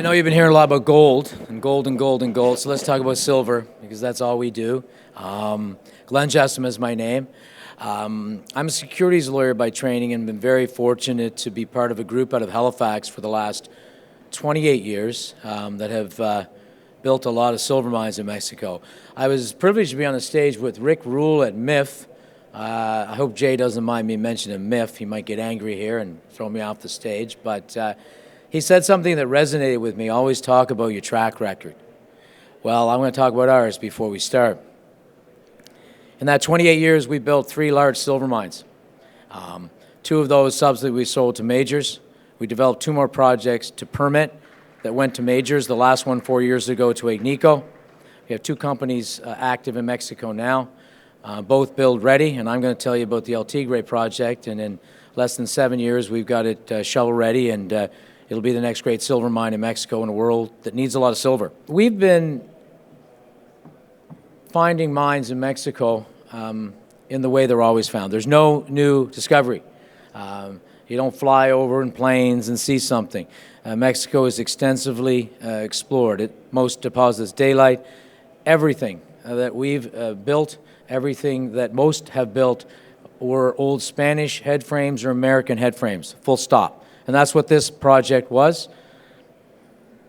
I know you've been hearing a lot about gold and gold and gold and gold, so let's talk about silver because that's all we do. Glenn Jessom is my name. I'm a securities lawyer by training and been very fortunate to be part of a group out of Halifax for the last 28 years that have built a lot of silver mines in Mexico. I was privileged to be on the stage with Rick Rule at MIF. I hope Jay doesn't mind me mentioning MIF. He might get angry here and throw me off the stage, but he said something that resonated with me. Always talk about your track record. Well, I'm going to talk about ours before we start. In that 28 years, we built 3 large silver mines. 2 of those subsequently we sold to majors. We developed 2 more projects to permit that went to majors, the last one 4 years ago to Agnico. We have 2 companies active in Mexico now, both build ready, and I'm going to tell you about the El Tigre project, and in less than 7 years, we've got it shovel ready, and it'll be the next great silver mine in Mexico in a world that needs a lot of silver. We've been finding mines in Mexico in the way they're always found. There's no new discovery. You don't fly over in planes and see something. Mexico is extensively explored. Most deposits daylight. Everything that we've built, everything that most have built were old Spanish head frames or American head frames, full stop. And that's what this project was.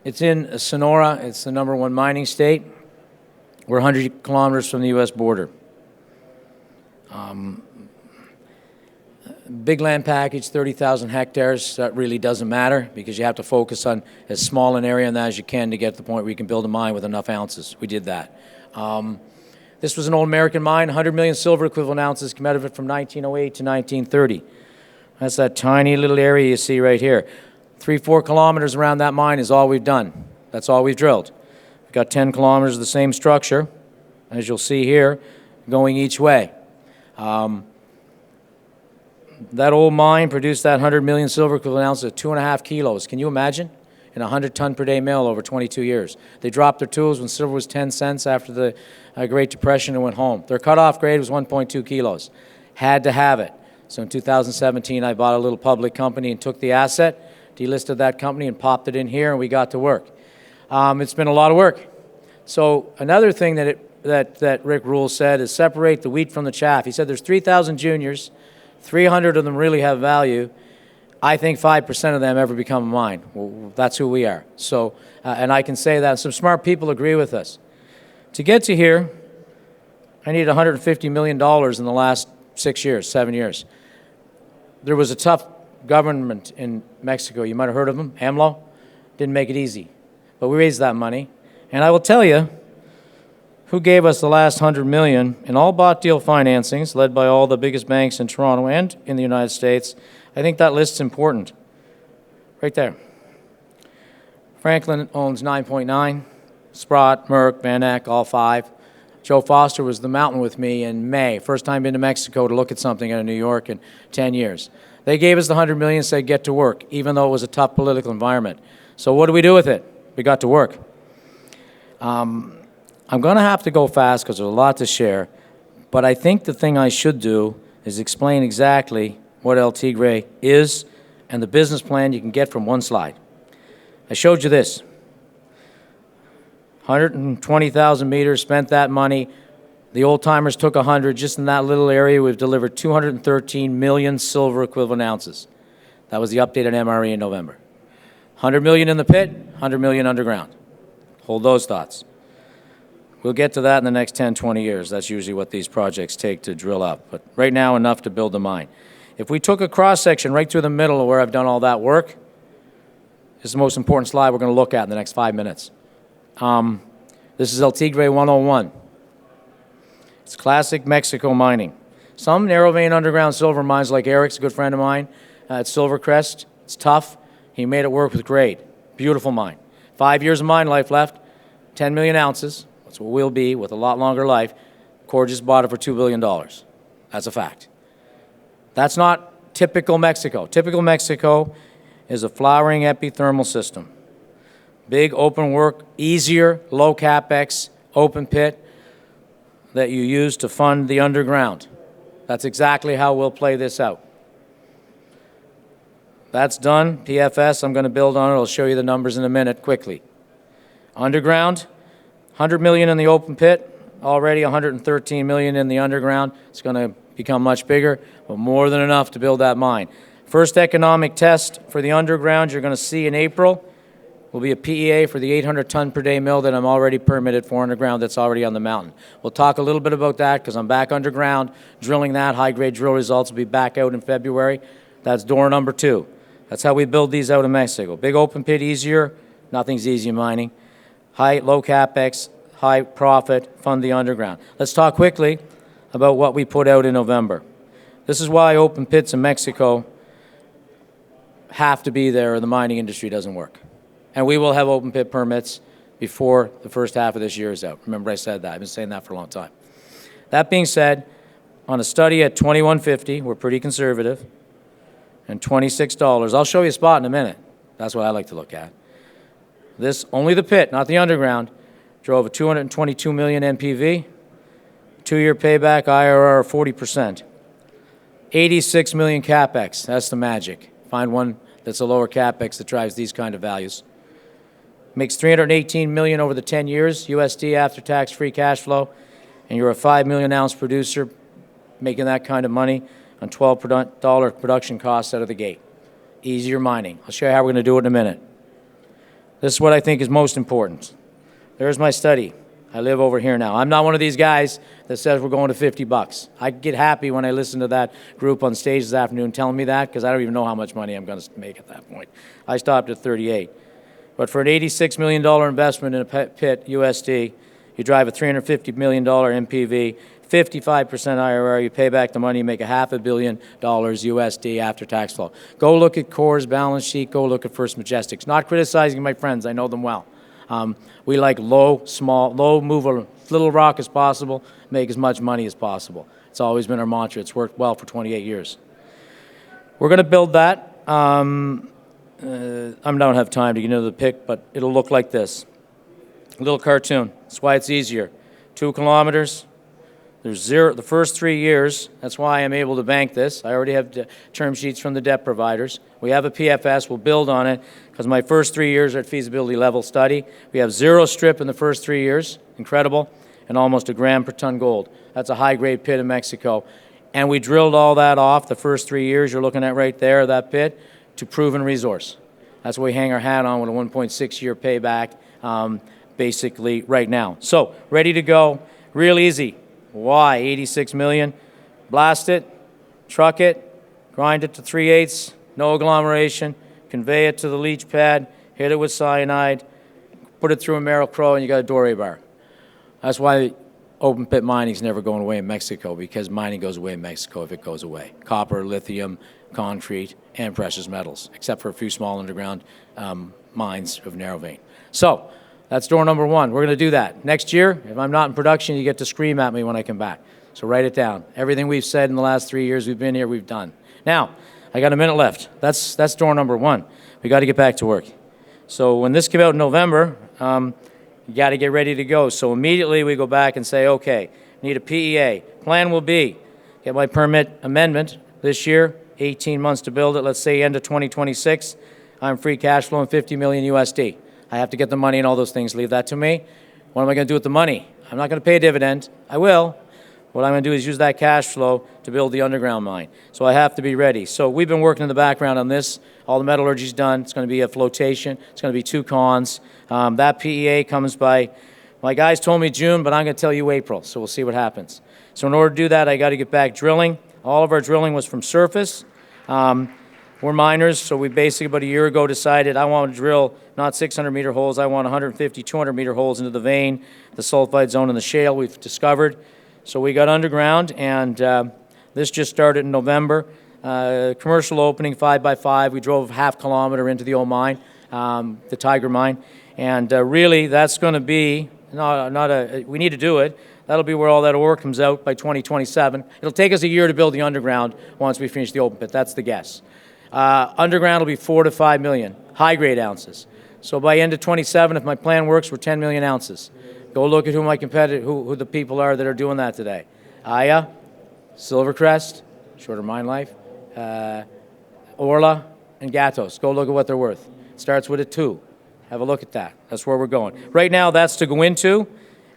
It's in Sonora. It's the #1 mining state. We're 100 kilometers from the U.S. border. Big land package, 30,000 hectares. That really doesn't matter because you have to focus on as small an area as you can to get to the point where you can build a mine with enough ounces. We did that. This was an old American mine, 100 million silver equivalent ounces came out of it from 1908 to 1930. That's that tiny little area you see right here. 3-4 kilometers around that mine is all we've done. That's all we've drilled. We've got 10 kilometers of the same structure, as you'll see here, going each way. That old mine produced that 100 million silver equivalent ounces at 2.5 kilos. Can you imagine? In a 100-ton-per-day mill over 22 years. They dropped their tools when silver was 10 cents after the Great Depression and went home. Their cutoff grade was 1.2 kilos. Had to have it. So in 2017, I bought a little public company and took the asset, delisted that company, and popped it in here, and we got to work. It's been a lot of work. So another thing that Rick Rule said is separate the wheat from the chaff. He said there's 3,000 juniors, 300 of them really have value. I think 5% of them ever become a mine. Well, that's who we are. So, and I can say that. Some smart people agree with us. To get to here, I needed $150 million in the last 6 years, 7 years. There was a tough government in Mexico. You might have heard of them, AMLO. Didn't make it easy. But we raised that money. And I will tell you who gave us the last $100 million in all bought deal financings, led by all the biggest banks in Toronto and in the United States. I think that list's important. Right there. Franklin owns 9.9. Sprott, Merck, Van Eck, all 5. Joe Foster was the mountain with me in May. First time into Mexico to look at something out of New York in 10 years. They gave us the $100 million and said, get to work, even though it was a tough political environment. So what do we do with it? We got to work. I'm going to have to go fast because there's a lot to share, but I think the thing I should do is explain exactly what El Tigre is and the business plan you can get from one slide. I showed you this. 120,000 meters, spent that money. The old-timers took 100. Just in that little area, we've delivered 213 million silver equivalent ounces. That was the updated MRE in November. 100 million in the pit, 100 million underground. Hold those thoughts. We'll get to that in the next 10, 20 years. That's usually what these projects take to drill up. But right now, enough to build a mine. If we took a cross-section right through the middle of where I've done all that work, this is the most important slide we're going to look at in the next 5 minutes. This is El Tigre 101. It's classic Mexico mining. Some narrow vein underground silver mines like Eric's, a good friend of mine, at Silvercrest. It's tough. He made it work with grade. Beautiful mine. 5 years of mine life left, 10 million ounces. That's what we'll be with a lot longer life. Core just bought it for $2 billion. That's a fact. That's not typical Mexico. Typical Mexico is a flowering epithermal system. Big open work, easier, low capex, open pit that you use to fund the underground. That's exactly how we'll play this out. That's done. PFS, I'm going to build on it. I'll show you the numbers in a minute quickly. Underground, 100 million in the open pit, already 113 million in the underground. It's going to become much bigger, but more than enough to build that mine. First economic test for the underground you're going to see in April will be a PEA for the 800 ton per day mill that I'm already permitted for underground that's already on the mountain. We'll talk a little bit about that because I'm back underground drilling that. High-grade drill results will be back out in February. That's door number 2. That's how we build these out in Mexico. Big open pit, easier. Nothing's easy in mining. Low capex, high profit, fund the underground. Let's talk quickly about what we put out in November. This is why open pits in Mexico have to be there or the mining industry doesn't work. And we will have open pit permits before the first half of this year is out. Remember I said that. I've been saying that for a long time. That being said, on a study at $21.50, we're pretty conservative, and $26, I'll show you a spot in a minute. That's what I like to look at. This, only the pit, not the underground, drove a 222 million NPV, 2-year payback, IRR of 40%. 86 million capex, that's the magic. Find one that's a lower capex that drives these kind of values. Makes 318 million over the 10 years, USD after-tax free cash flow, and you're a 5 million ounce producer making that kind of money on $12 production costs out of the gate. Easier mining. I'll show you how we're going to do it in a minute. This is what I think is most important. There's my study. I live over here now. I'm not one of these guys that says we're going to 50 bucks. I get happy when I listen to that group on stage this afternoon telling me that because I don't even know how much money I'm going to make at that point. I stopped at 38. But for an $86 million investment in a pit, USD, you drive a $350 million NPV, 55% IRR, you pay back the money, you make a $500 million USD after tax flow. Go look at Core's balance sheet, go look at First Majestic's. Not criticizing my friends, I know them well. We like low, move a little rock as possible, make as much money as possible. It's always been our mantra. It's worked well for 28 years. We're going to build that. I don't have time to get into the pic, but it'll look like this. A little cartoon. That's why it's easier. 2 kilometers. There's zero. The first 3 years, that's why I'm able to bank this. I already have term sheets from the debt providers. We have a PFS. We'll build on it because my first 3 years are at feasibility level study. We have 0 strip in the first 3 years. Incredible. And almost a gram per ton gold. That's a high-grade pit in Mexico. And we drilled all that off the first 3 years you're looking at right there, that pit, to proven resource. That's what we hang our hat on with a 1.6-year payback basically right now. So, ready to go. Real easy. Why? 86 million. Blast it, truck it, grind it to 3/8, no agglomeration, convey it to the leach pad, hit it with cyanide, put it through a Merrill-Crowe, and you got a doré bar. That's why open pit mining is never going away in Mexico, because mining goes away in Mexico if it goes away. Copper, lithium, concrete, and precious metals, except for a few small underground mines of narrow vein. So, that's door number 1. We're going to do that. Next year, if I'm not in production, you get to scream at me when I come back. So write it down. Everything we've said in the last 3 years we've been here, we've done. Now, I got a minute left. That's door number 1. We got to get back to work. So when this came out in November, you got to get ready to go. So immediately we go back and say, okay, need a PEA. Plan will be, get my permit amendment this year, 18 months to build it. Let's say end of 2026. I'm free cash flow and 50 million USD. I have to get the money and all those things. Leave that to me. What am I going to do with the money? I'm not going to pay a dividend. I will. What I'm going to do is use that cash flow to build the underground mine. So I have to be ready. So we've been working in the background on this. All the metallurgy's done. It's going to be a flotation. It's going to be 2 cons. That PEA comes by, my guys told me June, but I'm going to tell you April. So we'll see what happens. So in order to do that, I got to get back drilling. All of our drilling was from surface. We're miners, so we basically about a year ago decided I want to drill not 600-meter holes, I want 150, 200-meter holes into the vein, the sulfide zone and the shale we've discovered. So we got underground, and this just started in November. Commercial opening, 5x5. We drove half kilometer into the old mine, the Tigre mine. And really, that's going to be, we need to do it. That'll be where all that ore comes out by 2027. It'll take us a year to build the underground once we finish the open pit. That's the guess. Underground will be 4 to 5 million, high-grade ounces. So by end of 27, if my plan works, we're 10 million ounces. Go look at who my competitor, who the people are that are doing that today. Aya, Silvercrest, shorter mine life, Orla, and Gatos. Go look at what they're worth. Starts with a 2. Have a look at that. That's where we're going. Right now, that's to go into,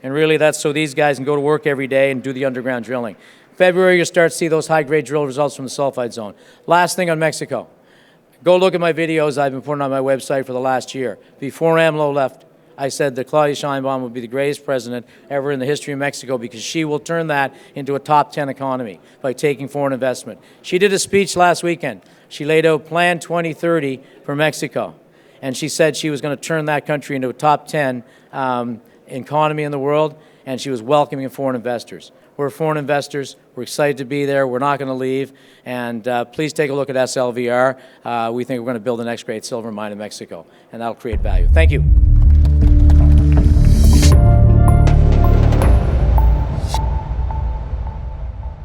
and really that's so these guys can go to work every day and do the underground drilling. February, you'll start to see those high-grade drill results from the sulfide zone. Last thing on Mexico. Go look at my videos I've been putting on my website for the last year. Before AMLO left, I said that Claudia Sheinbaum would be the greatest president ever in the history of Mexico because she will turn that into a top 10 economy by taking foreign investment. She did a speech last weekend. She laid out Plan 2030 for Mexico. And she said she was going to turn that country into a top 10 economy in the world, and she was welcoming foreign investors. We're foreign investors. We're excited to be there. We're not going to leave. And please take a look at SLVR. We think we're going to build the next great silver mine in Mexico, and that'll create value. Thank you.